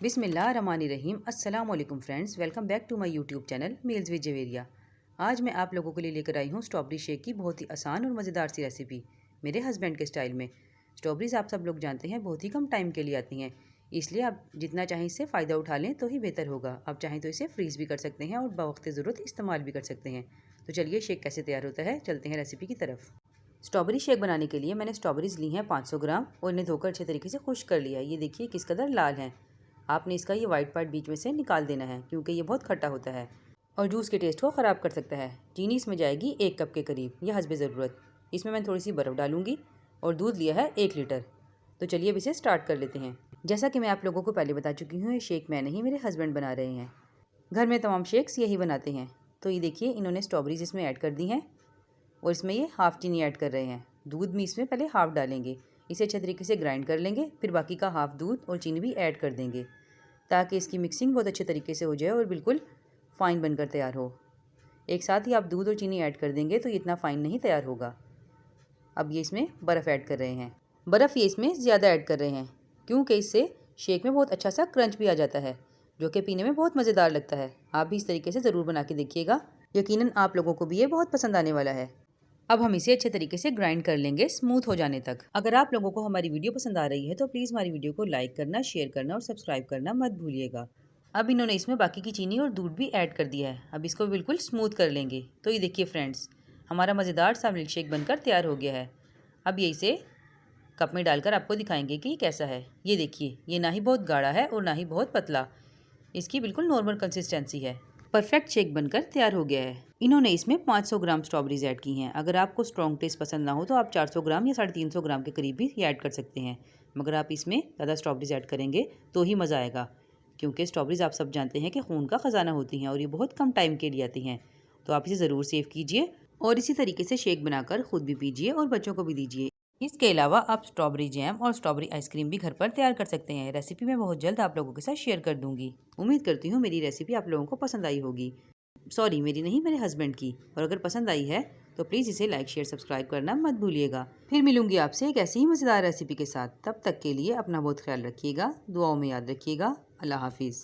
बिस्मिल्लाहिर्रहमानिर्रहीम। अस्सलाम वालेकुम friends, welcome back to my YouTube channel meals with Javeria. आज मैं आप लोगों के लिए लेकर आई हूँ स्ट्रॉबेरी शेक की बहुत ही आसान और मज़ेदार सी रेसिपी मेरे हस्बैंड के स्टाइल में। स्ट्रॉबेरीज आप सब लोग जानते हैं बहुत ही कम टाइम के लिए आती हैं, इसलिए आप जितना चाहें इससे फ़ायदा उठा लें तो ही बेहतर होगा। आप चाहें तो इसे फ्रीज़ भी कर सकते हैं और बवक्त ज़रूरत इस्तेमाल भी कर सकते हैं। तो चलिए शेक कैसे तैयार होता है, चलते हैं रेसिपी की तरफ। स्ट्रॉबेरी शेक बनाने के लिए मैंने स्ट्रॉबेरीज़ ली हैं 500 ग्राम और इन्हें धोकर अच्छे तरीके से खुश्क कर लिया है। ये देखिए किस कदर लाल हैं। आपने इसका ये वाइट पार्ट बीच में से निकाल देना है क्योंकि ये बहुत खट्टा होता है और जूस के टेस्ट को ख़राब कर सकता है। चीनी इसमें जाएगी 1 कप के करीब, यह हस्बे ज़रूरत। इसमें मैं थोड़ी सी बर्फ़ डालूंगी और दूध लिया है 1 लीटर। तो चलिए अब इसे स्टार्ट कर लेते हैं। जैसा कि मैं आप लोगों को पहले बता चुकी हूँ, ये शेक मैं नहीं मेरे हस्बैंड बना रहे हैं। घर में तमाम शेक्स यही बनाते हैं। तो ये देखिए इन्होंने स्ट्रॉबेरीज इसमें ऐड कर दी हैं और इसमें ये हाफ़ चीनी ऐड कर रहे हैं। दूध भी इसमें पहले हाफ़ डालेंगे, इसे अच्छे तरीके से ग्राइंड कर लेंगे, फिर बाकी का हाफ़ दूध और चीनी भी ऐड कर देंगे ताकि इसकी मिक्सिंग बहुत अच्छे तरीके से हो जाए और बिल्कुल फ़ाइन बनकर तैयार हो। एक साथ ही आप दूध और चीनी ऐड कर देंगे तो ये इतना फ़ाइन नहीं तैयार होगा। अब ये इसमें बर्फ़ ऐड कर रहे हैं। बर्फ़ ये इसमें ज़्यादा ऐड कर रहे हैं क्योंकि इससे शेक में बहुत अच्छा सा क्रंच भी आ जाता है जो कि पीने में बहुत मज़ेदार लगता है। आप भी इस तरीके से ज़रूर बना के देखिएगा, यकीनन आप लोगों को भी ये बहुत पसंद आने वाला है। अब हम इसे अच्छे तरीके से ग्राइंड कर लेंगे स्मूथ हो जाने तक। अगर आप लोगों को हमारी वीडियो पसंद आ रही है तो प्लीज़ हमारी वीडियो को लाइक करना, शेयर करना और सब्सक्राइब करना मत भूलिएगा। अब इन्होंने इसमें बाकी की चीनी और दूध भी ऐड कर दिया है। अब इसको बिल्कुल स्मूथ कर लेंगे। तो ये देखिए फ्रेंड्स, हमारा मज़ेदार सा मिल्क शेक बनकर तैयार हो गया है। अब ये इसे कप में डालकर आपको दिखाएंगे कि कैसा है। ये देखिए, ये ना ही बहुत गाढ़ा है और ना ही बहुत पतला, इसकी बिल्कुल नॉर्मल कंसिस्टेंसी है। परफेक्ट शेक बनकर तैयार हो गया है। इन्होंने इसमें 500 ग्राम स्ट्रॉबेरीज ऐड की हैं। अगर आपको स्ट्रॉन्ग टेस्ट पसंद ना हो तो आप 400 ग्राम या 350 ग्राम के करीब भी ऐड कर सकते हैं, मगर आप इसमें ज़्यादा स्ट्रॉबेरीज ऐड करेंगे तो ही मज़ा आएगा क्योंकि स्ट्रॉबेरीज आप सब जानते हैं कि खून का ख़जाना होती हैं और ये बहुत कम टाइम के लिए आती हैं। तो आप इसे ज़रूर सेव कीजिए और इसी तरीके से शेक बनाकर खुद भी पीजिए और बच्चों को भी दीजिए। इसके अलावा आप स्ट्रॉबेरी जैम और स्ट्रॉबेरी आइसक्रीम भी घर पर तैयार कर सकते हैं। रेसिपी मैं बहुत जल्द आप लोगों के साथ शेयर कर दूंगी। उम्मीद करती हूँ मेरी रेसिपी आप लोगों को पसंद आई होगी। सॉरी, मेरी नहीं, मेरे हस्बैंड की। और अगर पसंद आई है तो प्लीज़ इसे लाइक शेयर सब्सक्राइब करना मत भूलिएगा। फिर मिलूंगी आपसे एक ऐसी ही मज़ेदार रेसिपी के साथ। तब तक के लिए अपना बहुत ख्याल रखिएगा, दुआओं में याद रखिएगा। अल्लाह हाफिज़।